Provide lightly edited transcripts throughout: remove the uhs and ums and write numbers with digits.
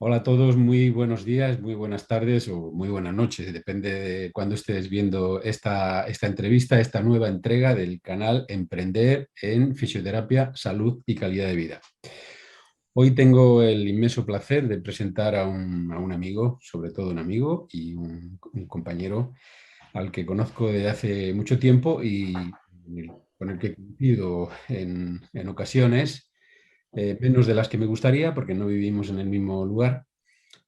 Hola a todos, muy buenos días, muy buenas tardes o muy buenas noches, depende de cuándo estés viendo esta entrevista, esta nueva entrega del canal Emprender en Fisioterapia, Salud y Calidad de Vida. Hoy tengo el inmenso placer de presentar a un amigo, sobre todo un amigo y un compañero al que conozco desde hace mucho tiempo y con el que he coincidido en ocasiones, menos de las que me gustaría porque no vivimos en el mismo lugar,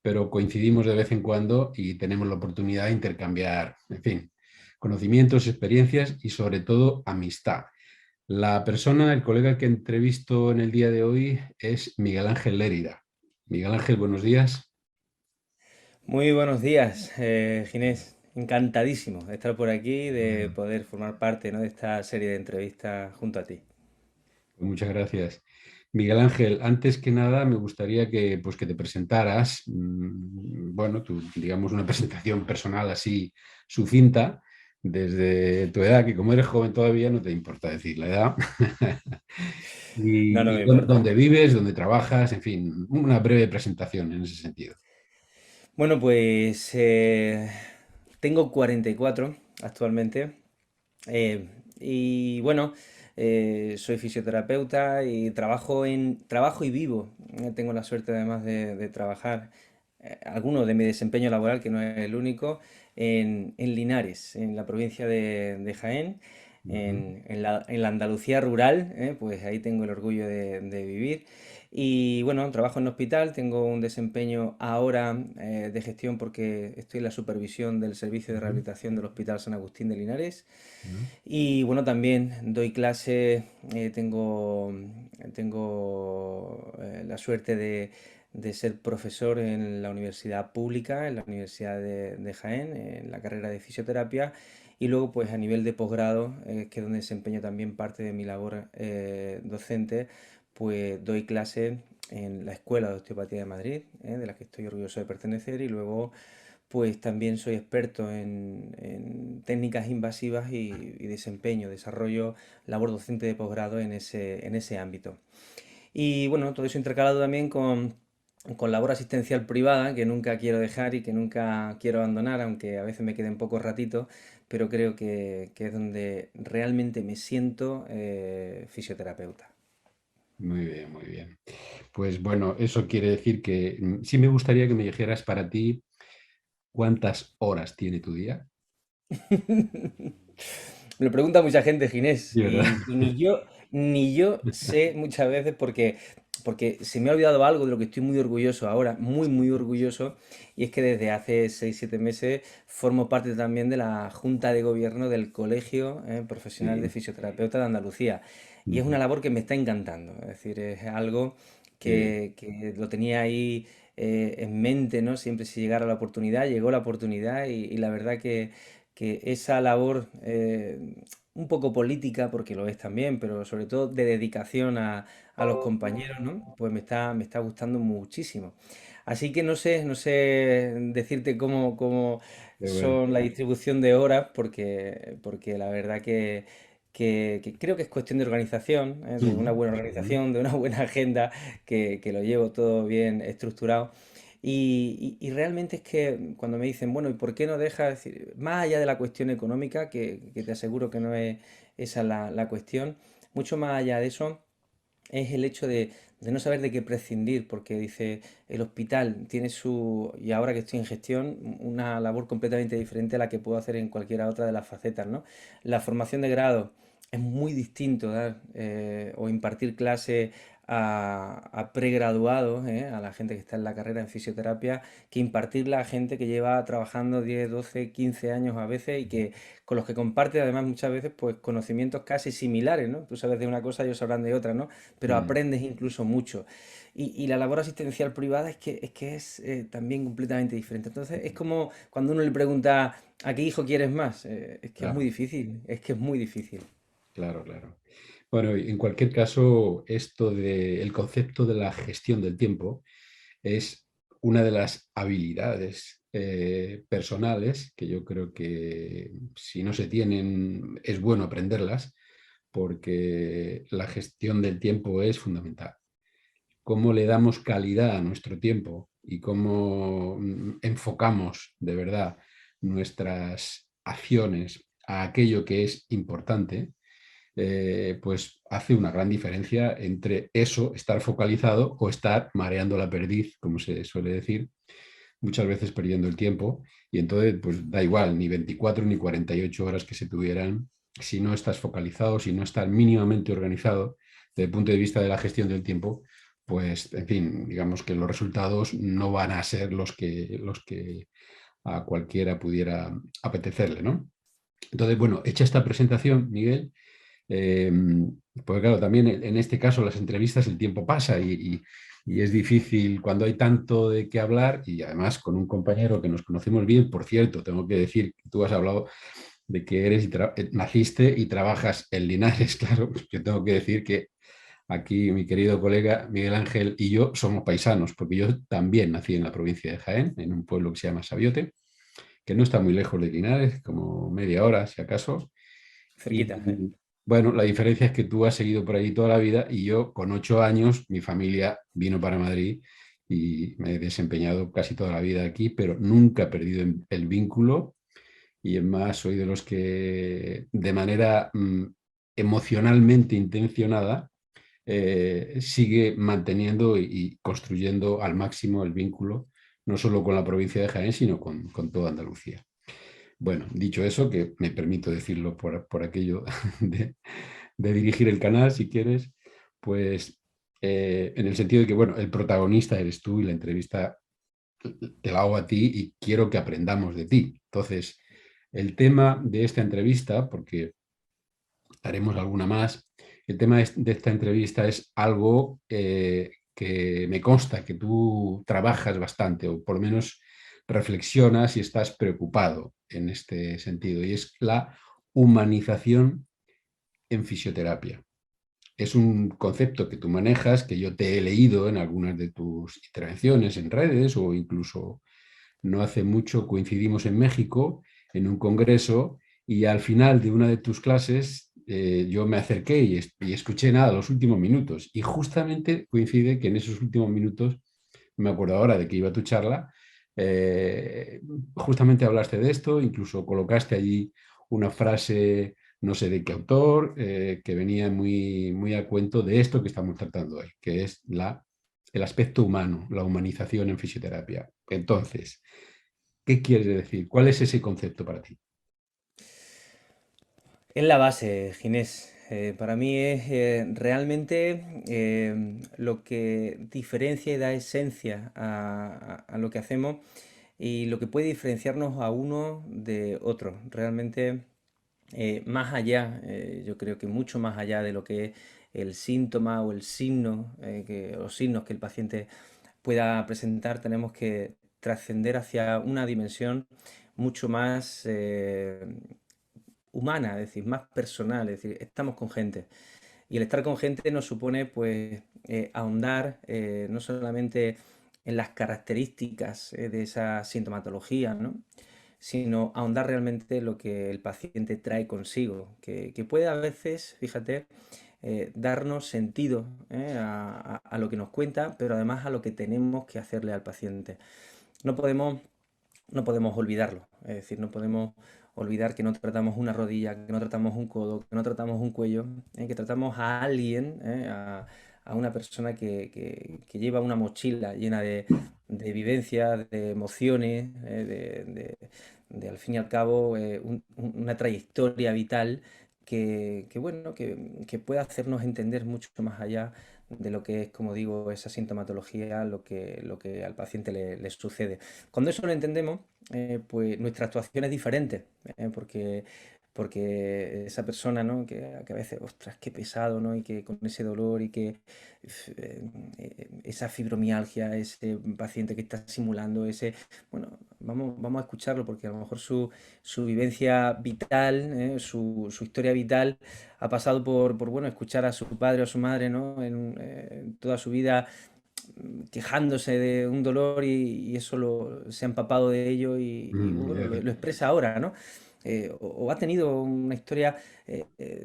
pero coincidimos de vez en cuando y tenemos la oportunidad de intercambiar, en fin, conocimientos, experiencias y sobre todo amistad. La persona, el colega que entrevisto en el día de hoy es Miguel Ángel Lérida. Miguel Ángel, buenos días. Muy buenos días, Ginés. Encantadísimo de estar por aquí, de Bueno, poder formar parte, ¿no?, de esta serie de entrevistas junto a ti. muchas gracias. Miguel Ángel, antes que nada me gustaría que te presentaras, bueno, digamos una presentación personal así sucinta, desde tu edad, que como eres joven todavía no te importa decir la edad, No, no y me importa. dónde vives, dónde trabajas, en fin, una breve presentación en ese sentido. Bueno, pues tengo 44 actualmente. eh, y bueno, soy fisioterapeuta y trabajo y vivo. Tengo la suerte además de trabajar alguno de mi desempeño laboral, que no es el único, en Linares, en la provincia de Jaén, Ujú. en la Andalucía rural. Pues ahí tengo el orgullo de vivir. Y bueno, trabajo en hospital, tengo un desempeño ahora de gestión porque estoy en la supervisión del servicio de Ujú. rehabilitación del Hospital San Agustín de Linares. Ujú. Y bueno, también doy clase, tengo la suerte de ser profesor en la universidad pública, en la Universidad de Jaén, en la carrera de fisioterapia. Y luego, pues a nivel de posgrado, que es donde desempeño también parte de mi labor docente, pues doy clase en la Escuela de Osteopatía de Madrid, de la que estoy orgulloso de pertenecer. Y luego pues también soy experto en técnicas invasivas y desempeño, desarrollo labor docente de posgrado en ese ámbito. Y bueno, todo eso intercalado también con labor asistencial privada, que nunca quiero dejar y que nunca quiero abandonar, aunque a veces me queden pocos ratitos, pero creo que es donde realmente me siento fisioterapeuta. Muy bien, muy bien. Pues bueno, eso quiere decir que sí me gustaría que me dijeras para ti cuántas horas tiene tu día. Me lo pregunta mucha gente, Ginés, Sí, ¿verdad? y ni yo sé muchas veces porque se me ha olvidado algo de lo que estoy muy orgulloso ahora, muy, muy orgulloso, y es que desde hace 6 7 meses formo parte también de la Junta de Gobierno del Colegio Profesional de Sí. Fisioterapeutas de Andalucía. Y es Ujú. una labor que me está encantando, es decir, es algo Qué bien. que lo tenía ahí en mente, ¿no? Siempre si llegara la oportunidad, llegó la oportunidad y la verdad que esa labor un poco política, porque lo es también, pero sobre todo de dedicación a los compañeros, ¿no? Pues me está gustando muchísimo. Así que no sé decirte cómo Qué bueno. son la distribución de horas, porque la verdad que creo que es cuestión de organización, de Ujú. una buena Ujú. organización, de una buena agenda, que lo llevo todo bien estructurado. Y realmente es que cuando me dicen, bueno, ¿y por qué no dejas? Es decir, más allá de la cuestión económica, que te aseguro que no es esa la cuestión, mucho más allá de eso es el hecho de no saber de qué prescindir, porque dice, el hospital tiene y ahora que estoy en gestión, una labor completamente diferente a la que puedo hacer en cualquiera otra de las facetas, ¿no? La formación de grado es muy distinto dar o impartir clase a pregraduados, a la gente que está en la carrera en fisioterapia, que impartirla a gente que lleva trabajando 10 12 15 años a veces y que con los que comparte además muchas veces pues conocimientos casi similares, ¿no? Tú sabes de una cosa, ellos sabrán de otra, ¿no? Pero Mm. aprendes incluso mucho. Y la labor asistencial privada es que es también completamente diferente. Entonces es como cuando uno le pregunta ¿a qué hijo quieres más? Es que es muy Claro, difícil, es que es muy difícil. claro, claro. Bueno, y en cualquier caso, el concepto de la gestión del tiempo es una de las habilidades personales que yo creo que si no se tienen es bueno aprenderlas porque la gestión del tiempo es fundamental. ¿Cómo le damos calidad a nuestro tiempo? y cómo enfocamos de verdad nuestras acciones a aquello que es importante, pues hace una gran diferencia entre eso, estar focalizado o estar mareando la perdiz, como se suele decir, muchas veces perdiendo el tiempo. Y entonces, pues da igual, ni 24 ni 48 horas que se tuvieran, si no estás focalizado, si no estás mínimamente organizado desde el punto de vista de la gestión del tiempo, pues, en fin, digamos que los resultados no van a ser los que a cualquiera pudiera apetecerle, ¿no? Entonces, bueno, hecha esta presentación, Miguel, eh, porque claro, también en este caso las entrevistas el tiempo pasa y es difícil cuando hay tanto de qué hablar y además con un compañero que nos conocemos bien, por cierto, tengo que decir que tú has hablado de que naciste y trabajas en Linares, claro, pues yo tengo que decir que aquí mi querido colega Miguel Ángel y yo somos paisanos, porque yo también nací en la provincia de Jaén, en un pueblo que se llama Sabiote, que no está muy lejos de Linares, como media hora si acaso, Cerquita, ¿eh? y bueno, la diferencia es que tú has seguido por ahí toda la vida y yo con 8 años, mi familia vino para Madrid y me he desempeñado casi toda la vida aquí, pero nunca he perdido el vínculo y es más, soy de los que de manera emocionalmente intencionada sigue manteniendo y construyendo al máximo el vínculo, no solo con la provincia de Jaén, sino con toda Andalucía. Bueno, dicho eso, que me permito decirlo por aquello de dirigir el canal, si quieres, pues en el sentido de que, bueno, el protagonista eres tú y la entrevista te la hago a ti y quiero que aprendamos de ti. Entonces, el tema de esta entrevista, porque haremos alguna más, el tema de esta entrevista es algo que me consta que tú trabajas bastante o por lo menos reflexionas y estás preocupado en este sentido, y es la humanización en fisioterapia. Es un concepto que tú manejas, que yo te he leído en algunas de tus intervenciones en redes o incluso no hace mucho coincidimos en México en un congreso y al final de una de tus clases yo me acerqué y escuché nada los últimos minutos y justamente coincide que en esos últimos minutos, me acuerdo ahora de que iba tu charla, eh, justamente hablaste de esto, incluso colocaste allí una frase, no sé de qué autor, que venía muy, muy a cuento de esto que estamos tratando hoy, que es el aspecto humano, la humanización en fisioterapia. Entonces, ¿qué quieres decir? ¿Cuál es ese concepto para ti? Es la base, Ginés. Para mí es realmente lo que diferencia y da esencia a lo que hacemos y lo que puede diferenciarnos a uno de otro. Realmente, más allá, yo creo que mucho más allá de lo que es el síntoma o el signo, los signos que el paciente pueda presentar, tenemos que trascender hacia una dimensión mucho más humana, es decir, más personal, es decir, estamos con gente. Y el estar con gente nos supone, pues, ahondar no solamente en las características de esa sintomatología, ¿no? Sino ahondar realmente lo que el paciente trae consigo, que puede a veces, fíjate, darnos sentido a lo que nos cuenta, pero además a lo que tenemos que hacerle al paciente. No podemos no podemos olvidarlo. Es decir, no podemos olvidar que no tratamos una rodilla, que no tratamos un codo, que no tratamos un cuello, que tratamos a alguien, a una persona que lleva una mochila llena de vivencias, de emociones, al fin y al cabo una trayectoria vital bueno, que pueda hacernos entender mucho más allá de lo que es, como digo, esa sintomatología, lo que al paciente le sucede. Cuando eso lo entendemos, pues nuestra actuación es diferente, porque esa persona, ¿no? Que a veces, ostras, qué pesado, ¿no? Y que con ese dolor y que esa fibromialgia, ese paciente que está simulando, bueno, vamos a escucharlo porque a lo mejor su vivencia vital, su historia vital ha pasado bueno, escuchar a su padre o a su madre, ¿no? En toda su vida quejándose de un dolor y eso se ha empapado de ello y, bueno, lo expresa ahora, ¿no? O ha tenido una historia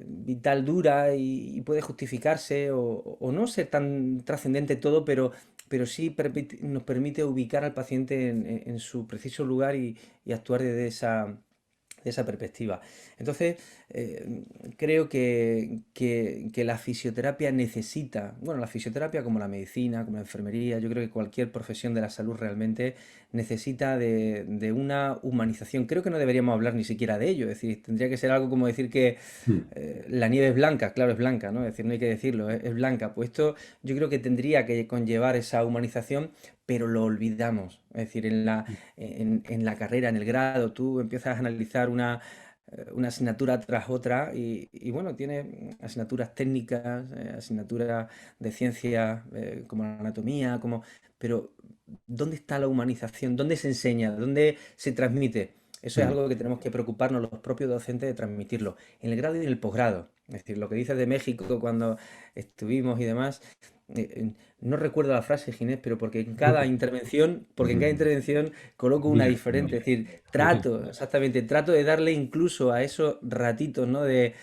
vital dura y puede justificarse o no ser tan trascendente todo, pero pero sí nos permite ubicar al paciente en su preciso lugar y actuar desde esa perspectiva. Entonces, creo que la fisioterapia necesita, bueno, la fisioterapia como la medicina, como la enfermería, yo creo que cualquier profesión de la salud realmente necesita de una humanización. Creo que no deberíamos hablar ni siquiera de ello, es decir, tendría que ser algo como decir que Mm. la nieve es blanca, claro, es blanca, ¿no? Es decir, no hay que decirlo, es blanca. Pues esto yo creo que tendría que conllevar esa humanización, pero lo olvidamos. Es decir, en la carrera, en el grado, tú empiezas a analizar una asignatura tras otra y bueno, tiene asignaturas técnicas, asignaturas de ciencias como la anatomía, pero ¿dónde está la humanización? ¿Dónde se enseña? ¿Dónde se transmite? Eso es Mm. algo que tenemos que preocuparnos los propios docentes de transmitirlo, en el grado y en el posgrado. Es decir, lo que dices de México cuando estuvimos y demás, no recuerdo la frase, Ginés, pero porque en cada intervención coloco una Mira, diferente. Es decir, mira. exactamente, trato de darle incluso a esos ratitos, ¿no? de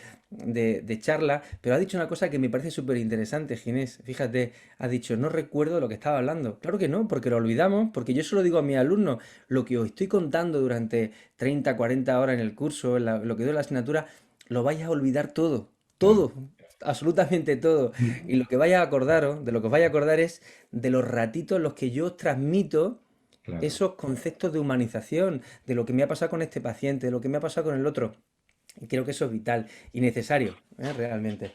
charla, pero ha dicho una cosa que me parece súper interesante, Ginés. Fíjate, ha dicho, no recuerdo lo que estaba hablando. Claro que no, porque lo olvidamos, porque yo solo digo a mis alumnos, lo que os estoy contando durante 30, 40 horas en el curso, lo que doy en la asignatura, lo vais a olvidar todo, Claro. todo, absolutamente todo. Y lo que vais a acordaros, de lo que os vais a acordar es de los ratitos en los que yo os transmito Claro. esos conceptos de humanización, de lo que me ha pasado con este paciente, de lo que me ha pasado con el otro. Y creo que eso es vital y necesario, realmente.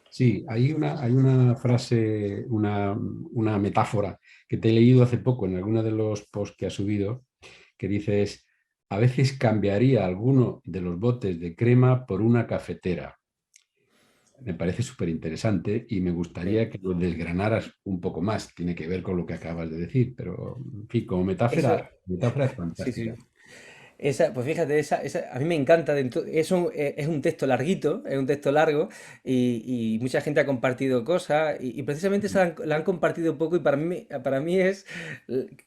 Sí, hay una frase, una metáfora que te he leído hace poco en alguno de los posts que has subido, que dices, a veces cambiaría alguno de los botes de crema por una cafetera. Me parece súper interesante y me Sí. gustaría que lo desgranaras un poco más. Tiene que ver con lo que acabas de decir, pero en fin, como Eso, metáfora es sí, fantástica. sí. Pues fíjate, a mí me encanta. Es un texto larguito, es un texto largo y mucha gente ha compartido cosas y precisamente la han compartido poco y para mí es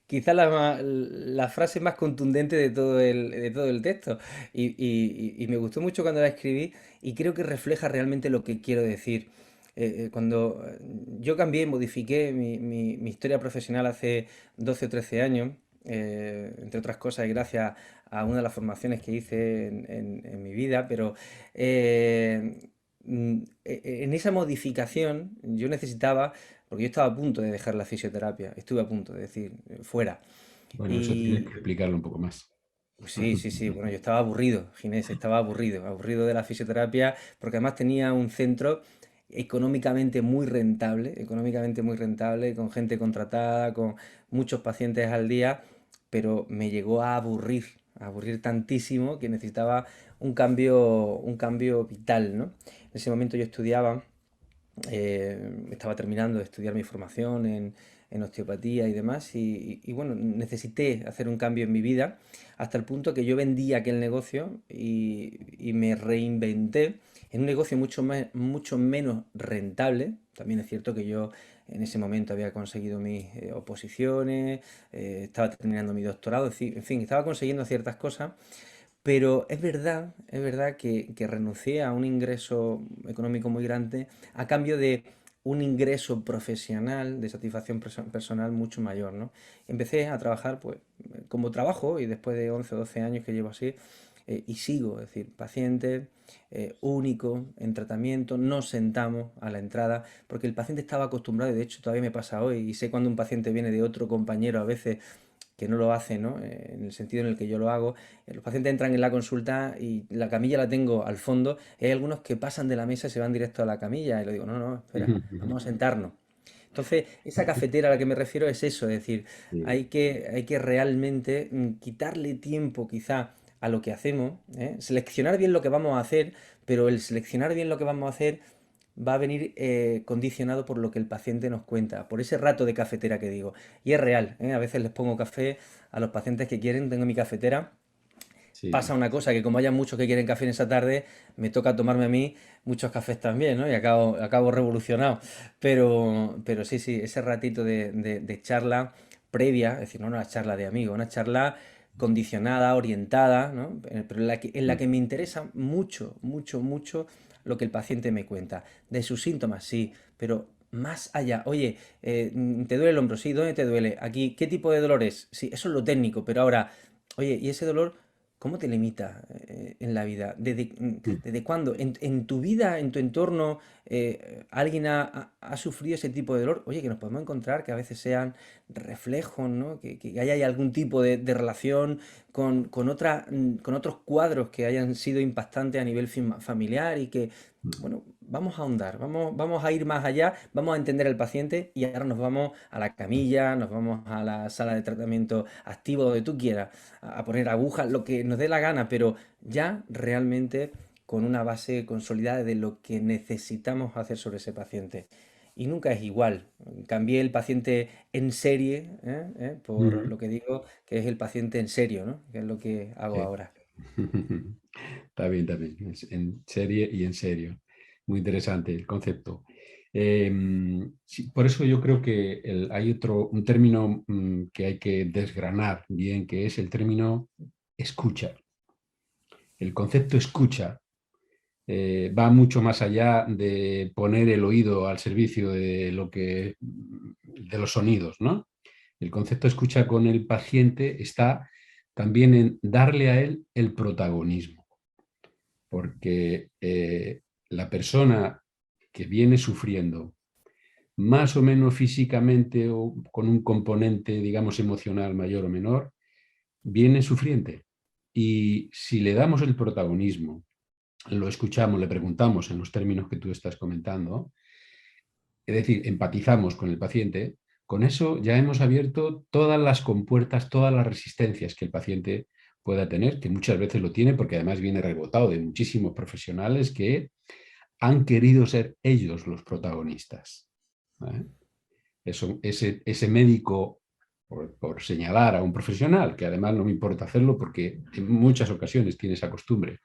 quizá la frase más contundente de todo el texto. Y me gustó mucho cuando la escribí y creo que refleja realmente lo que quiero decir. Cuando yo cambié, modifiqué mi historia profesional hace 12 o 13 años, entre otras cosas, y gracias a una de las formaciones que hice en mi vida, pero en esa modificación yo necesitaba, porque yo estaba a punto de dejar la fisioterapia, estuve a punto de decir, fuera. Bueno, eso tienes que Y explicarlo un poco más. sí, sí, sí, bueno, yo estaba aburrido, Ginés, estaba aburrido, aburrido de la fisioterapia, porque además tenía un centro económicamente muy rentable, con gente contratada, con muchos pacientes al día, pero me llegó a aburrir tantísimo que necesitaba un cambio vital, ¿no? En ese momento yo estudiaba, estaba terminando de estudiar mi formación en osteopatía y demás, y bueno, necesité hacer un cambio en mi vida hasta el punto que yo vendí aquel negocio y me reinventé en un negocio mucho menos rentable. También es cierto que yo en ese momento había conseguido mis oposiciones, estaba terminando mi doctorado, en fin, estaba consiguiendo ciertas cosas, pero es verdad que renuncié a un ingreso económico muy grande a cambio de un ingreso profesional de satisfacción personal mucho mayor, ¿no? Empecé a trabajar, pues, como trabajo y después de 11 o 12 años que llevo así, y sigo, es decir, paciente único en tratamiento, nos sentamos a la entrada, porque el paciente estaba acostumbrado, y de hecho todavía me pasa hoy, y sé cuando un paciente viene de otro compañero a veces que no lo hace, ¿no? En el sentido en el que yo lo hago. Los pacientes entran en la consulta y la camilla la tengo al fondo. Y hay algunos que pasan de la mesa y se van directo a la camilla. Y le digo, no, no, espera, vamos a sentarnos. Entonces, esa cafetera a la que me refiero es eso, es decir, Sí. hay que realmente quitarle tiempo quizá a lo que hacemos, seleccionar bien lo que vamos a hacer, pero el seleccionar bien lo que vamos a hacer va a venir condicionado por lo que el paciente nos cuenta, por ese rato de cafetera que digo. Y es real, ¿eh? A veces les pongo café a los pacientes que quieren, tengo mi cafetera. Pasa Sí. una cosa, que como haya muchos que quieren café en esa tarde, me toca tomarme a mí muchos cafés también, ¿no? Y acabo revolucionado. Pero sí, sí, ese ratito de charla previa, es decir, no una charla de amigos, una charla condicionada, orientada, ¿no? Pero en la que me interesa mucho, mucho, mucho lo que el paciente me cuenta. De sus síntomas, sí, pero más allá. Oye, ¿te duele el hombro? Sí, ¿dónde te duele? Aquí, ¿qué tipo de dolor es? Sí, eso es lo técnico, pero ahora, oye, ¿y ese dolor cómo te limita en la vida? Mm. ¿Desde cuándo? ¿En tu vida, en tu entorno, alguien ha sufrido ese tipo de dolor? Oye, que nos podemos encontrar que a veces sean reflejos, ¿no? Que haya algún tipo de relación con otros cuadros que hayan sido impactantes a nivel familiar y que, Mm. bueno, vamos a ahondar, vamos a ir más allá, vamos a entender al paciente y ahora nos vamos a la camilla, nos vamos a la sala de tratamiento activo, donde tú quieras, a poner agujas, lo que nos dé la gana, pero ya realmente con una base consolidada de lo que necesitamos hacer sobre ese paciente. Y nunca es igual. Cambié el paciente en serie, por Mm. lo que digo, que es el paciente en serio, ¿no? Que es lo que hago Sí. ahora. Está bien, también. Es en serie y en serio. Muy interesante el concepto. Sí, por eso yo creo que hay un término que hay que desgranar bien, que es el término escucha. El concepto escucha va mucho más allá de poner el oído al servicio de los sonidos, ¿no? El concepto escucha con el paciente está también en darle a él el protagonismo, porque la persona que viene sufriendo, más o menos físicamente o con un componente, digamos, emocional mayor o menor, viene sufriente. Y si le damos el protagonismo, lo escuchamos, le preguntamos en los términos que tú estás comentando, es decir, empatizamos con el paciente, con eso ya hemos abierto todas las compuertas, todas las resistencias que el paciente pueda tener, que muchas veces lo tiene porque además viene rebotado de muchísimos profesionales que han querido ser ellos los protagonistas. ¿Eh? Ese médico, por señalar a un profesional, que además no me importa hacerlo porque en muchas ocasiones tiene esa costumbre,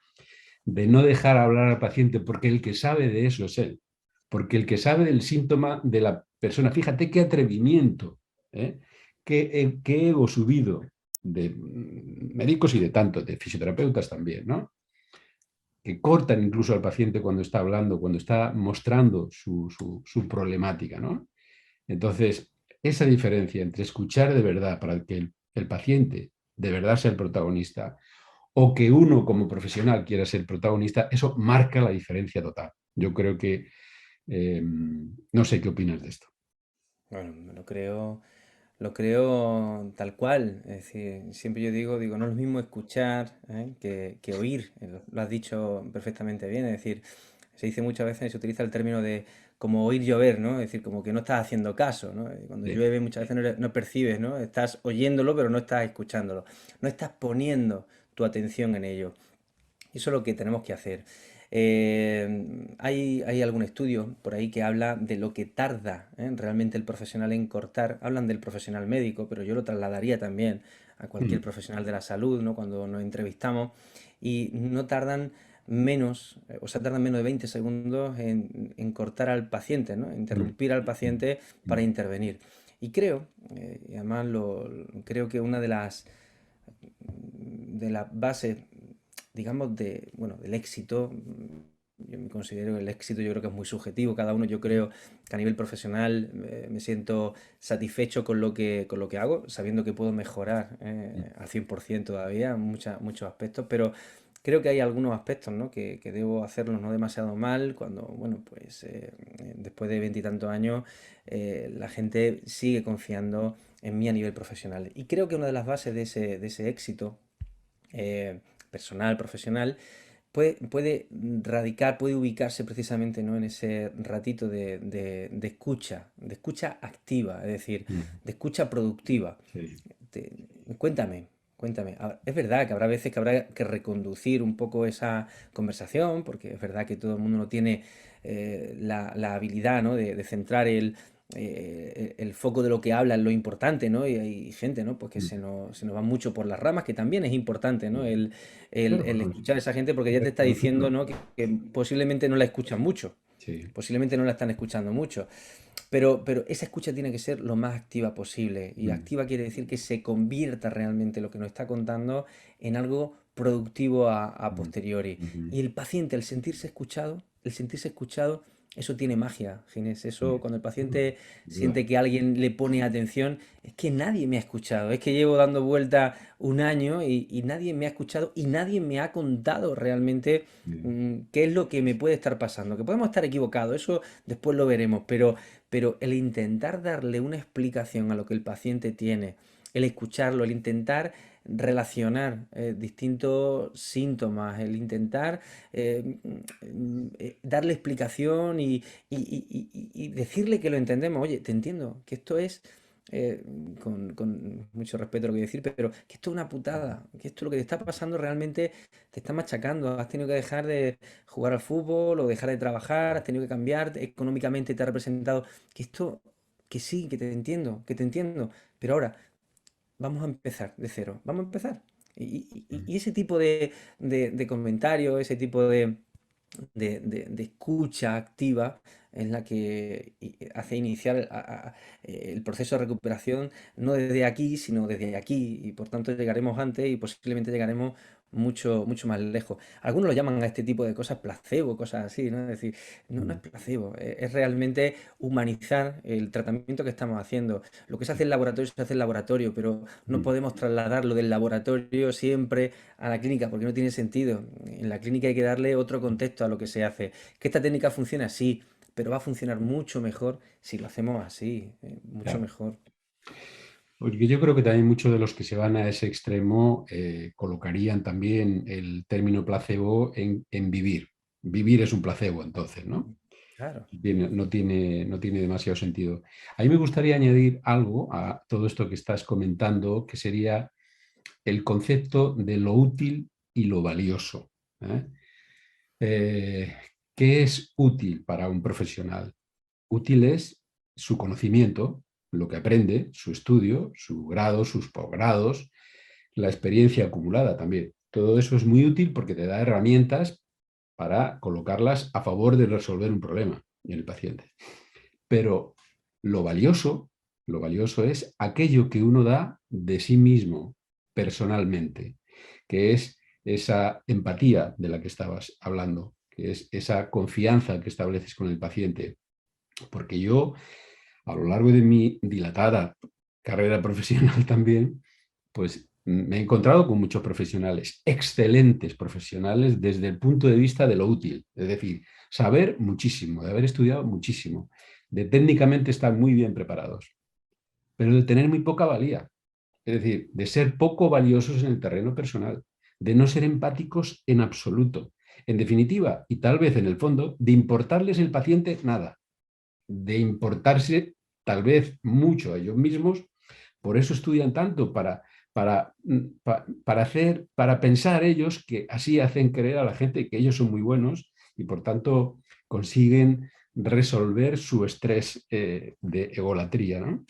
de no dejar hablar al paciente porque el que sabe de eso es él, porque el que sabe del síntoma de la persona, fíjate qué atrevimiento, ¿eh? Qué ego subido de médicos y de tanto, de fisioterapeutas también, ¿no? Que cortan incluso al paciente cuando está hablando, cuando está mostrando su problemática, ¿no? Entonces, esa diferencia entre escuchar de verdad para que el paciente de verdad sea el protagonista o que uno como profesional quiera ser protagonista, eso marca la diferencia total. Yo creo que, no sé qué opinas de esto. Bueno, lo creo tal cual. Es decir, siempre yo digo, no es lo mismo escuchar, que oír. Lo has dicho perfectamente bien. Es decir, se dice muchas veces, se utiliza el término de como oír llover, ¿no? Es decir, como que no estás haciendo caso, ¿no? Cuando Sí. llueve muchas veces no percibes, ¿no? Estás oyéndolo, pero no estás escuchándolo. No estás poniendo tu atención en ello. Eso es lo que tenemos que hacer. Hay algún estudio por ahí que habla de lo que tarda, realmente el profesional en cortar. Hablan del profesional médico, pero yo lo trasladaría también a cualquier Mm. profesional de la salud, ¿no? Cuando nos entrevistamos y no tardan menos, o sea, tardan menos de 20 segundos en cortar al paciente, ¿no? Mm. Interrumpir al Mm. paciente para Mm. intervenir. Y creo, y además creo que una de las bases, digamos, bueno, del éxito. Yo me considero que el éxito, yo creo que es muy subjetivo. Cada uno, yo creo que a nivel profesional me siento satisfecho con lo que hago, sabiendo que puedo mejorar al 100% todavía en muchos aspectos, pero creo que hay algunos aspectos, ¿no? que debo hacerlos no demasiado mal cuando, bueno, pues después de veintitantos años, la gente sigue confiando en mí a nivel profesional. Y creo que una de las bases de ese éxito eh, personal, profesional, puede ubicarse precisamente, ¿no? En ese ratito de escucha activa, es decir, Mm. de escucha productiva. Sí. Te- cuéntame. Es verdad que habrá veces que habrá que reconducir un poco esa conversación, porque es verdad que todo el mundo no tiene la habilidad, ¿no? de centrar el foco de lo que habla en lo importante, ¿no? Y hay gente, ¿no? Pues que Mm. se nos va mucho por las ramas, que también es importante, ¿no? Mm. El Bueno, escuchar a esa gente, porque ya te está diciendo, reconducirlo. ¿no? Que posiblemente no la escuchan mucho, Sí. posiblemente no la están escuchando mucho. Pero esa escucha tiene que ser lo más activa posible. Y Mm. activa quiere decir que se convierta realmente lo que nos está contando en algo productivo a Mm. posteriori. Mm. Y el paciente, el sentirse escuchado, eso tiene magia, Ginés. Eso, Sí, cuando el sin paciente duda. siente que alguien le pone atención, es que nadie me ha escuchado. Es que llevo dando vuelta un año y nadie me ha escuchado y nadie me ha contado realmente qué es lo que me puede estar pasando. Que podemos estar equivocados, eso después lo veremos, pero el intentar darle una explicación a lo que el paciente tiene, el escucharlo, el intentar relacionar distintos síntomas, el intentar darle explicación y decirle que lo entendemos. Oye, te entiendo, que esto es, eh, con mucho respeto lo que voy a decir, pero que esto es una putada, que esto lo que te está pasando realmente te está machacando. Has tenido que dejar de jugar al fútbol o dejar de trabajar, has tenido que cambiar, económicamente te ha representado, que esto, que sí, que te entiendo, pero ahora vamos a empezar de cero, vamos a empezar. Y ese tipo de comentarios, ese tipo de escucha activa en la que hace iniciar el proceso de recuperación no desde aquí, sino desde aquí, y por tanto llegaremos antes y posiblemente llegaremos mucho, mucho más lejos. Algunos lo llaman a este tipo de cosas placebo, cosas así, ¿no? Es decir, no, no es placebo, es realmente humanizar el tratamiento que estamos haciendo. Lo que se hace en laboratorio se hace en laboratorio, pero no podemos trasladarlo del laboratorio siempre a la clínica porque no tiene sentido. En la clínica hay que darle otro contexto a lo que se hace. ¿Que esta técnica funciona? Sí, pero va a funcionar mucho mejor si lo hacemos así, mucho Claro. mejor. Porque yo creo que también muchos de los que se van a ese extremo colocarían también el término placebo en vivir. Vivir es un placebo, entonces, ¿no? Claro. No tiene demasiado sentido. A mí me gustaría añadir algo a todo esto que estás comentando, que sería el concepto de lo útil y lo valioso. ¿Eh? Eh, ¿Qué es útil para un profesional? Útil es su conocimiento, lo que aprende, su estudio, su grado, sus posgrados, la experiencia acumulada también. Todo eso es muy útil porque te da herramientas para colocarlas a favor de resolver un problema en el paciente. Pero lo valioso, lo valioso es aquello que uno da de sí mismo personalmente, que es esa empatía de la que estabas hablando, que es esa confianza que estableces con el paciente. Porque yo, a lo largo de mi dilatada carrera profesional también, pues me he encontrado con muchos profesionales, excelentes profesionales desde el punto de vista de lo útil, es decir, saber muchísimo, de haber estudiado muchísimo, de técnicamente estar muy bien preparados, pero de tener muy poca valía, es decir, de ser poco valiosos en el terreno personal, de no ser empáticos en absoluto, en definitiva, y tal vez en el fondo, de importarles el paciente nada, de importarse tal vez mucho a ellos mismos. Por eso estudian tanto, para pensar ellos que así hacen creer a la gente que ellos son muy buenos y por tanto consiguen resolver su estrés de egolatría, ¿no?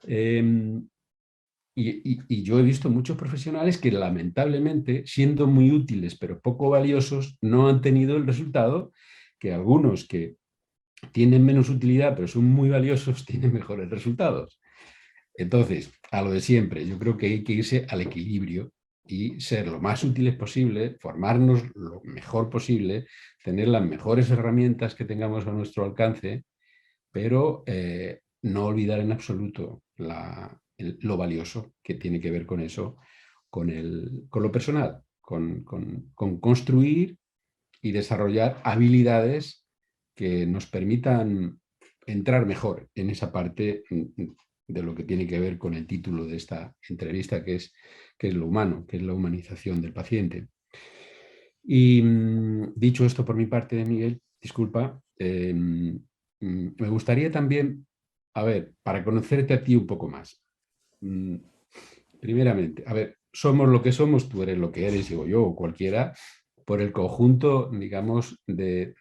Eh, y yo he visto muchos profesionales que lamentablemente, siendo muy útiles pero poco valiosos, no han tenido el resultado que algunos que tienen menos utilidad pero son muy valiosos tienen mejores resultados. Entonces, a lo de siempre, yo creo que hay que irse al equilibrio y ser lo más útiles posible, formarnos lo mejor posible, tener las mejores herramientas que tengamos a nuestro alcance, pero no olvidar en absoluto lo valioso que tiene que ver con eso, con lo personal, con construir y desarrollar habilidades que nos permitan entrar mejor en esa parte de lo que tiene que ver con el título de esta entrevista, que es lo humano, que es la humanización del paciente. Y dicho esto por mi parte, Miguel, disculpa, me gustaría también, a ver, para conocerte a ti un poco más. Mm, Primeramente, a ver, somos lo que somos, tú eres lo que eres, digo yo, o cualquiera, por el conjunto, digamos, de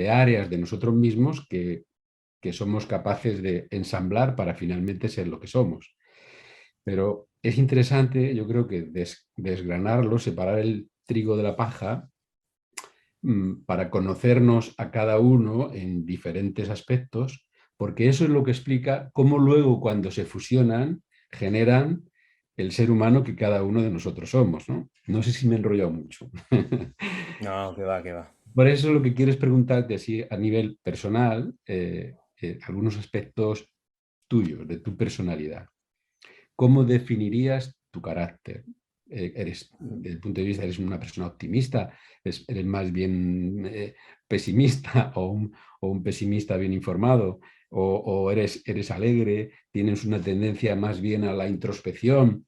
áreas de nosotros mismos que somos capaces de ensamblar para finalmente ser lo que somos. Pero es interesante, yo creo que desgranarlo, separar el trigo de la paja, para conocernos a cada uno en diferentes aspectos, porque eso es lo que explica cómo luego cuando se fusionan generan el ser humano que cada uno de nosotros somos, ¿no? No sé si me he enrollado mucho. No, que va, que va. Por eso lo que quiero es preguntarte así a nivel personal, algunos aspectos tuyos, de tu personalidad. ¿Cómo definirías tu carácter? Desde el punto de vista, ¿eres una persona optimista? ¿Eres más bien pesimista o un pesimista bien informado? ¿O eres alegre? ¿Tienes una tendencia más bien a la introspección?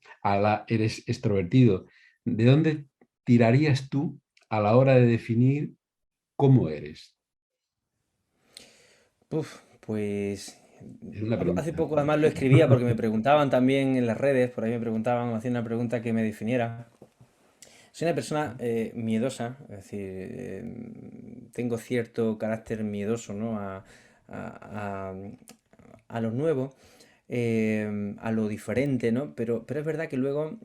¿Eres extrovertido? ¿De dónde tirarías tú a la hora de definir cómo eres? Pues Es una hace pregunta. poco además lo escribía porque me preguntaban también en las redes, por ahí me preguntaban, me hacían una pregunta que me definiera. Soy una persona miedosa, es decir, tengo cierto carácter miedoso, ¿no? A- a- a lo nuevo, a lo diferente, ¿no? Pero es verdad que luego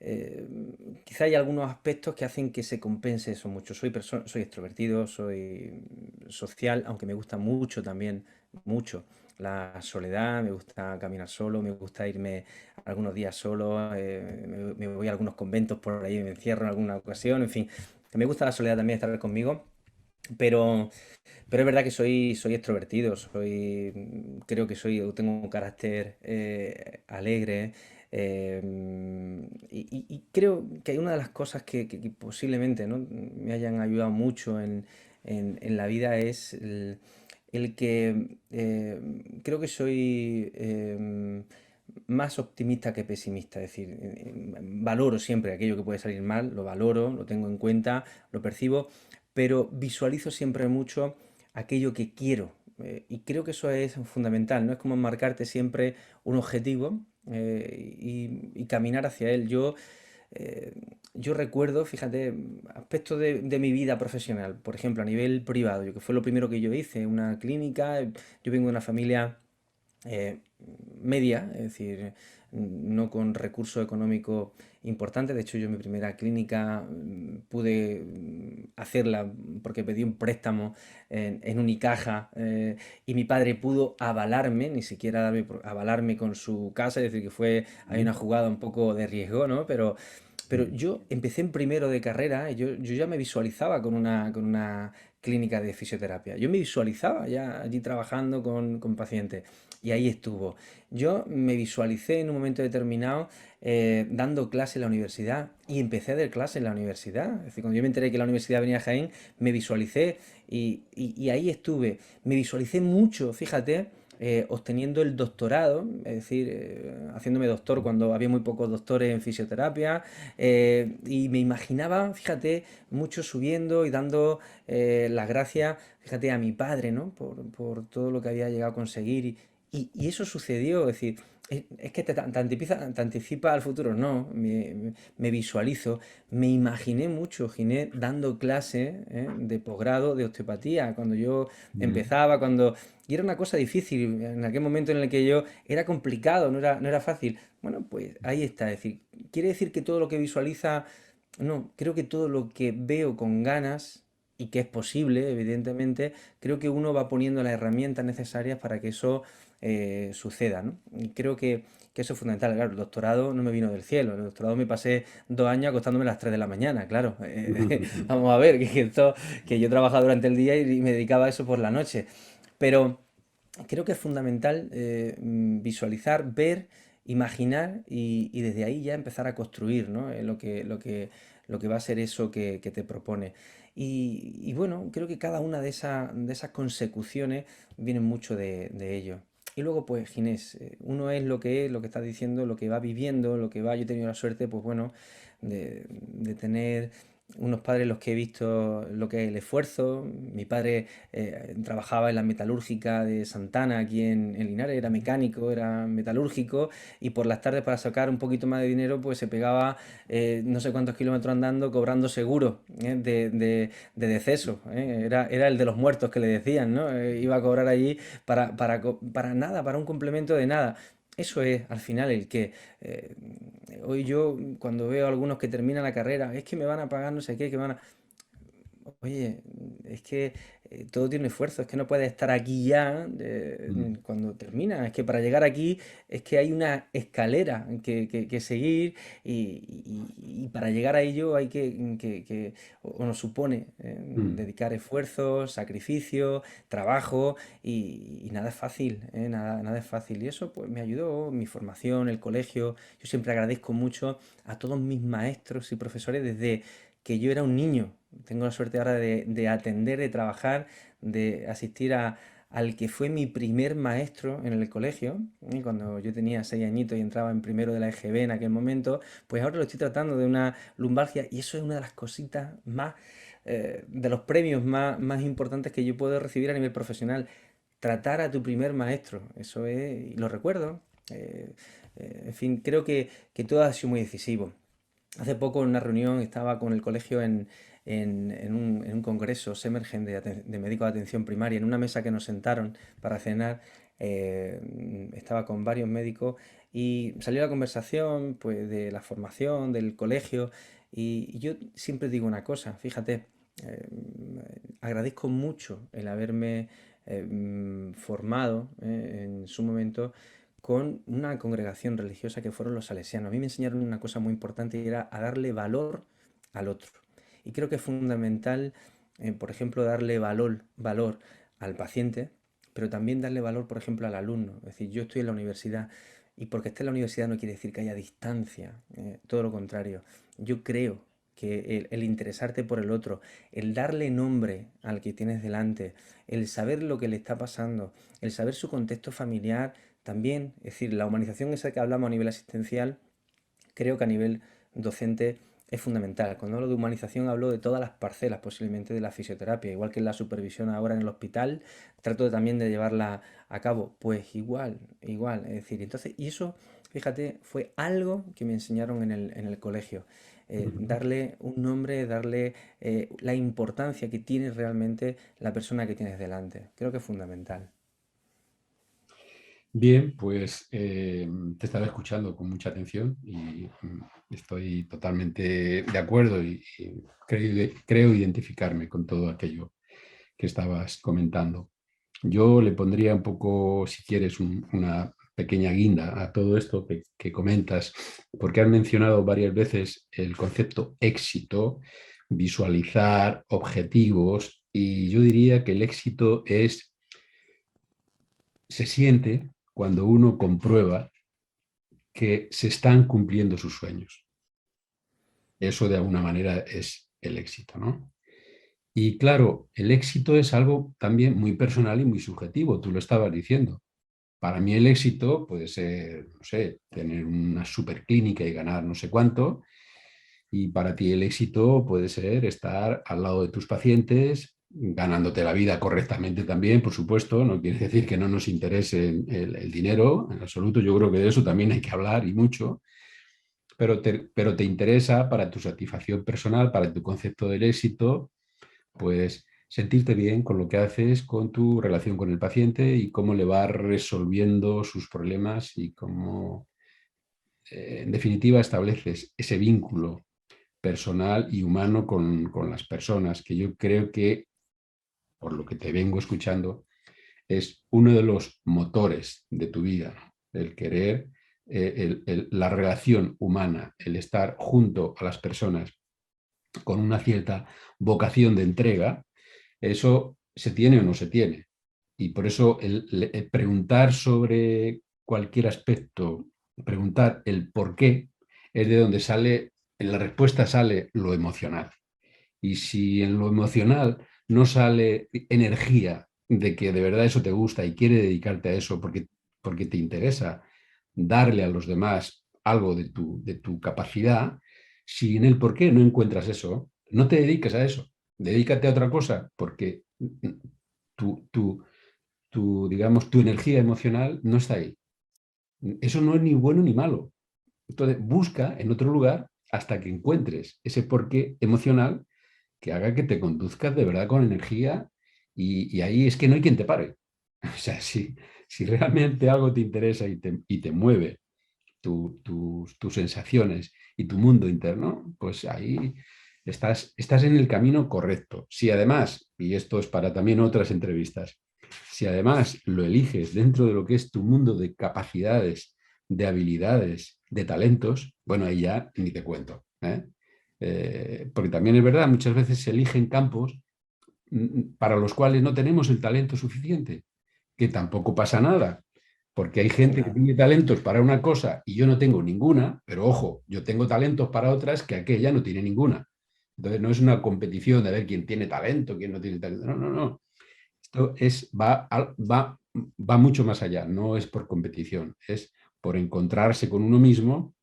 eh, quizá hay algunos aspectos que hacen que se compense eso mucho. Soy extrovertido, soy social, aunque me gusta mucho también, mucho la soledad, me gusta caminar solo, me gusta irme algunos días solo, me voy a algunos conventos por ahí, me encierro en alguna ocasión, en fin, que me gusta la soledad también, estar conmigo, pero, pero es verdad que soy extrovertido, creo que tengo un carácter alegre. Y creo que hay una de las cosas que posiblemente, ¿no?, me hayan ayudado mucho en la vida es el que creo que soy más optimista que pesimista. Es decir, valoro siempre aquello que puede salir mal, lo valoro, lo tengo en cuenta, lo percibo, pero visualizo siempre mucho aquello que quiero. Y creo que eso es fundamental, ¿no? Es como marcarte siempre un objetivo y caminar hacia él. Eh, yo recuerdo, fíjate, aspectos de mi vida profesional, por ejemplo, a nivel privado, yo que fue lo primero que yo hice, una clínica, yo vengo de una familia eh, media, es decir, no con recursos económicos importantes. De hecho, yo mi primera clínica pude hacerla porque pedí un préstamo en Unicaja y mi padre pudo avalarme, ni siquiera avalarme con su casa, es decir, que fue, hay una jugada un poco de riesgo, ¿no? Pero yo empecé en primero de carrera, y yo ya me visualizaba con una clínica de fisioterapia. Yo me visualizaba ya allí trabajando con pacientes. Y ahí estuvo. Yo me visualicé en un momento determinado dando clase en la universidad y empecé a dar clase en la universidad. Es decir, cuando yo me enteré que la universidad venía a Jaén, me visualicé y ahí estuve. Me visualicé mucho, fíjate, obteniendo el doctorado, es decir, haciéndome doctor cuando había muy pocos doctores en fisioterapia, y me imaginaba, fíjate, mucho subiendo y dando las gracias, fíjate, a mi padre, ¿no? Por todo lo que había llegado a conseguir. Y eso sucedió, es decir, es que te anticipa al futuro, no, me visualizo, me imaginé mucho, Ginés, dando clase de posgrado de osteopatía, cuando yo empezaba, y era una cosa difícil, en aquel momento en el que yo era complicado, no era fácil. Bueno, pues ahí está, es decir, quiere decir que todo lo que visualiza, no, creo que todo lo que veo con ganas y que es posible, evidentemente, creo que uno va poniendo las herramientas necesarias para que eso suceda, ¿no? Y creo que eso es fundamental. Claro, el doctorado no me vino del cielo. El doctorado me pasé 2 años acostándome a las 3 de la mañana, claro. Vamos a ver, que yo trabajaba durante el día y me dedicaba a eso por la noche. Pero creo que es fundamental visualizar, ver, imaginar y desde ahí ya empezar a construir, ¿no? Lo que va a ser eso que te propone. Y bueno, creo que cada una de esas consecuciones viene mucho de ello. Y luego, pues, Ginés, uno es, lo que está diciendo, lo que va viviendo, yo he tenido la suerte, pues bueno, de tener unos padres los que he visto lo que es el esfuerzo. Mi padre trabajaba en la metalúrgica de Santana, aquí en Linares, era mecánico, era metalúrgico, y por las tardes para sacar un poquito más de dinero, pues se pegaba no sé cuántos kilómetros andando, cobrando seguro de deceso. Era el de los muertos que le decían, ¿no? Iba a cobrar allí para nada, para un complemento de nada. Eso es al final el que hoy yo cuando veo a algunos que terminan la carrera, es que me van a pagar no sé qué, que van a... oye, es que todo tiene esfuerzo, es que no puedes estar aquí ya Mm, cuando termina, es que para llegar aquí es que hay una escalera que seguir y para llegar a ello hay o nos supone mm. dedicar esfuerzos, sacrificio, trabajo y nada es fácil, nada es fácil. Y eso pues me ayudó, mi formación, el colegio, yo siempre agradezco mucho a todos mis maestros y profesores desde que yo era un niño. Tengo la suerte ahora de atender, de trabajar, de asistir al que fue mi primer maestro en el colegio, cuando yo tenía 6 añitos y entraba en primero de la EGB en aquel momento, pues ahora lo estoy tratando de una lumbalgia y eso es una de las cositas más, de los premios más importantes que yo puedo recibir a nivel profesional. Tratar a tu primer maestro, eso es, y lo recuerdo. eh, en fin, creo que todo ha sido muy decisivo. Hace poco en una reunión estaba con el colegio en un congreso Semergen de médicos de atención primaria, en una mesa que nos sentaron para cenar, estaba con varios médicos y salió la conversación pues de la formación, del colegio y yo siempre digo una cosa, fíjate, eh, agradezco mucho el haberme formado en su momento con una congregación religiosa que fueron los salesianos. A mí me enseñaron una cosa muy importante y era a darle valor al otro. Y creo que es fundamental, por ejemplo, darle valor al paciente, pero también darle valor, por ejemplo, al alumno. Es decir, yo estoy en la universidad y porque esté en la universidad no quiere decir que haya distancia, todo lo contrario. Yo creo que el interesarte por el otro, el darle nombre al que tienes delante, el saber lo que le está pasando, el saber su contexto familiar, también, es decir, la humanización esa que hablamos a nivel asistencial, creo que a nivel docente es fundamental. Cuando hablo de humanización hablo de todas las parcelas posiblemente de la fisioterapia, igual que en la supervisión ahora en el hospital, trato también de llevarla a cabo, pues igual, es decir, entonces, y eso, fíjate, fue algo que me enseñaron en el colegio. Ujú. Darle un nombre, darle la importancia que tiene realmente la persona que tienes delante. Creo que es fundamental. Bien, pues te estaba escuchando con mucha atención y estoy totalmente de acuerdo y creo identificarme con todo aquello que estabas comentando. Yo le pondría un poco, si quieres, una pequeña guinda a todo esto que comentas, porque has mencionado varias veces el concepto éxito, visualizar objetivos, y yo diría que el éxito se siente cuando uno comprueba que se están cumpliendo sus sueños. Eso de alguna manera es el éxito, ¿no? Y claro, el éxito es algo también muy personal y muy subjetivo, tú lo estabas diciendo. Para mí el éxito puede ser, no sé, tener una superclínica y ganar no sé cuánto, y para ti el éxito puede ser estar al lado de tus pacientes, ganándote la vida correctamente también, por supuesto. No quiere decir que no nos interese el dinero, en absoluto. Yo creo que de eso también hay que hablar y mucho, pero te interesa para tu satisfacción personal, para tu concepto del éxito, pues sentirte bien con lo que haces, con tu relación con el paciente y cómo le vas resolviendo sus problemas y cómo, en definitiva, estableces ese vínculo personal y humano con las personas, que yo creo que, por lo que te vengo escuchando, es uno de los motores de tu vida, ¿no? El querer, la relación humana, el estar junto a las personas con una cierta vocación de entrega, eso se tiene o no se tiene. Y por eso el preguntar sobre cualquier aspecto, preguntar el por qué, es de donde sale, en la respuesta sale lo emocional. Y si en lo emocional no sale energía de que de verdad eso te gusta y quieres dedicarte a eso porque te interesa darle a los demás algo de tu capacidad, si en el por qué no encuentras eso, no te dediques a eso, dedícate a otra cosa, porque tu, tu, digamos, tu energía emocional no está ahí. Eso no es ni bueno ni malo. Entonces, busca en otro lugar hasta que encuentres ese porqué emocional que haga que te conduzcas de verdad con energía y ahí es que no hay quien te pare. O sea, si realmente algo te interesa y te mueve tus sensaciones y tu mundo interno, pues ahí estás en el camino correcto. Si además, y esto es para también otras entrevistas, si además lo eliges dentro de lo que es tu mundo de capacidades, de habilidades, de talentos, bueno, ahí ya ni te cuento. Porque también es verdad, muchas veces se eligen campos para los cuales no tenemos el talento suficiente, que tampoco pasa nada, porque hay gente que Claro, tiene talentos para una cosa y yo no tengo ninguna, pero ojo, yo tengo talentos para otras que aquella no tiene ninguna. Entonces no es una competición de ver quién tiene talento, quién no tiene talento. No, no, no. Esto va mucho más allá, no es por competición, es por encontrarse con uno mismo,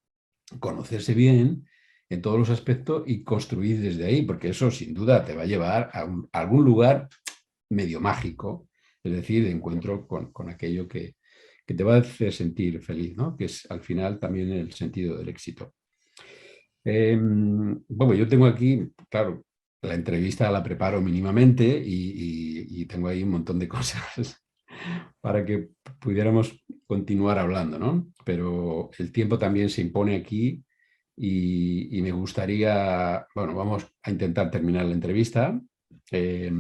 conocerse bien en todos los aspectos y construir desde ahí, porque eso sin duda te va a llevar a algún lugar medio mágico, es decir, de encuentro con aquello que te va a hacer sentir feliz, ¿no? Que es al final también el sentido del éxito. Bueno, yo tengo aquí, claro, la entrevista la preparo mínimamente y tengo ahí un montón de cosas para que pudiéramos continuar hablando, ¿no? Pero el tiempo también se impone aquí y me gustaría, bueno, vamos a intentar terminar la entrevista. eh,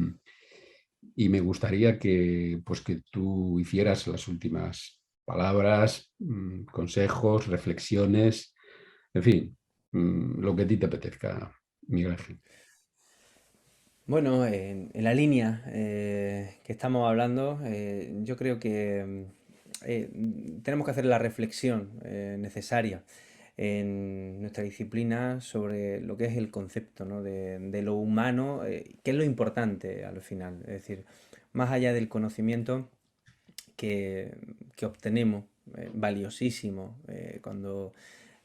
y me gustaría que, pues, que tú hicieras las últimas palabras, consejos, reflexiones, en fin, lo que a ti te apetezca, Miguel Ángel. bueno, en la línea que estamos hablando, yo creo que tenemos que hacer la reflexión necesaria en nuestra disciplina sobre lo que es el concepto, ¿no? de lo humano, que es lo importante al final. Es decir, más allá del conocimiento que, que obtenemos, valiosísimo, cuando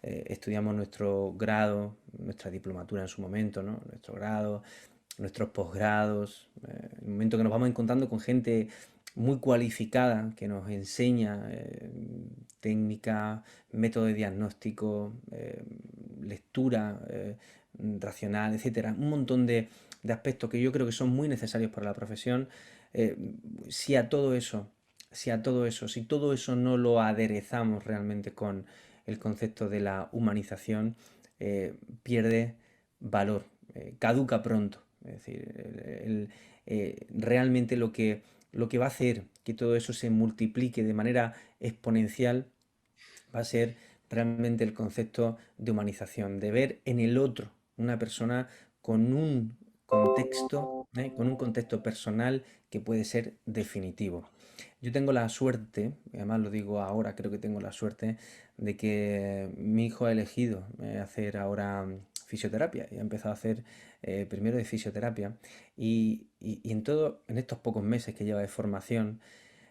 estudiamos nuestro grado, nuestra diplomatura en su momento, ¿no? Nuestro grado, nuestros posgrados, el momento que nos vamos encontrando con gente muy cualificada que nos enseña técnica, método de diagnóstico, lectura racional, etcétera. Un montón de aspectos que yo creo que son muy necesarios para la profesión. Eh, si a todo eso, si todo eso no lo aderezamos realmente con el concepto de la humanización, pierde valor, caduca pronto. Es decir, realmente lo que va a hacer que todo eso se multiplique de manera exponencial va a ser realmente el concepto de humanización, de ver en el otro una persona con con un contexto personal que puede ser definitivo. Yo tengo la suerte, y además lo digo ahora, creo que tengo la suerte de que mi hijo ha elegido hacer ahora fisioterapia y ha empezado a hacer primero de fisioterapia y en estos pocos meses que lleva de formación,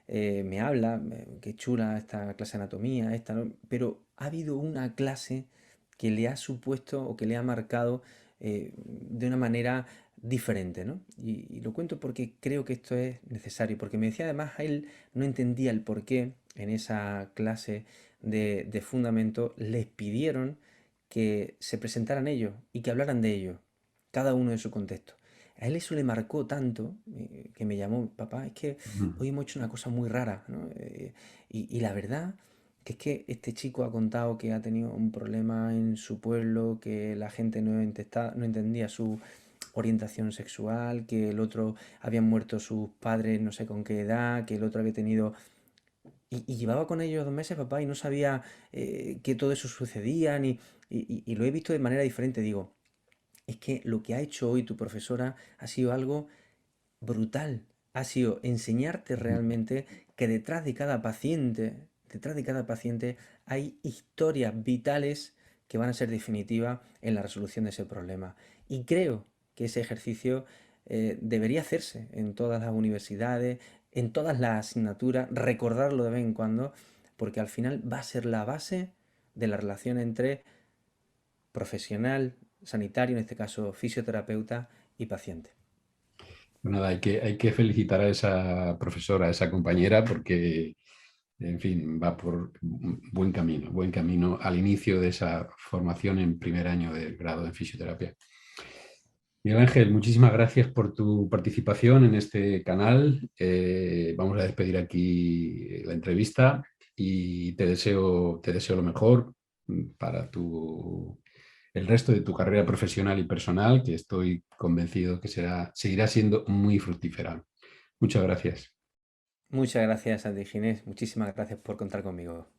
me habla, qué chula esta clase de anatomía, esta, ¿no? Pero ha habido una clase que le ha supuesto o que le ha marcado de una manera diferente, ¿no? Y lo cuento porque creo que esto es necesario, porque me decía además, a él no entendía el por qué en esa clase de fundamento les pidieron que se presentaran ellos y que hablaran de ellos, cada uno en su contexto. A él eso le marcó tanto que me llamó, papá, es que Ujú. hoy hemos hecho una cosa muy rara, ¿no? Y la verdad que es que este chico ha contado que ha tenido un problema en su pueblo, que la gente no entendía su orientación sexual, que el otro habían muerto sus padres no sé con qué edad, que el otro había tenido... Y llevaba con ellos 2 meses, papá, y no sabía que todo eso sucedía, y lo he visto de manera diferente. Digo, es que lo que ha hecho hoy tu profesora ha sido algo brutal. Ha sido enseñarte realmente que detrás de cada paciente hay historias vitales que van a ser definitivas en la resolución de ese problema. Y creo que ese ejercicio debería hacerse en todas las universidades, en todas las asignaturas, recordarlo de vez en cuando, porque al final va a ser la base de la relación entre profesional, sanitario, en este caso fisioterapeuta y paciente. Pues nada, hay que felicitar a esa profesora, a esa compañera, porque, en fin, va por buen camino al inicio de esa formación en primer año del grado en fisioterapia. Miguel Ángel, muchísimas gracias por tu participación en este canal. Vamos a despedir aquí la entrevista y te deseo lo mejor para tu el resto de tu carrera profesional y personal, que estoy convencido que seguirá siendo muy fructífera. Muchas gracias. Muchas gracias a ti, Ginés. Muchísimas gracias por contar conmigo.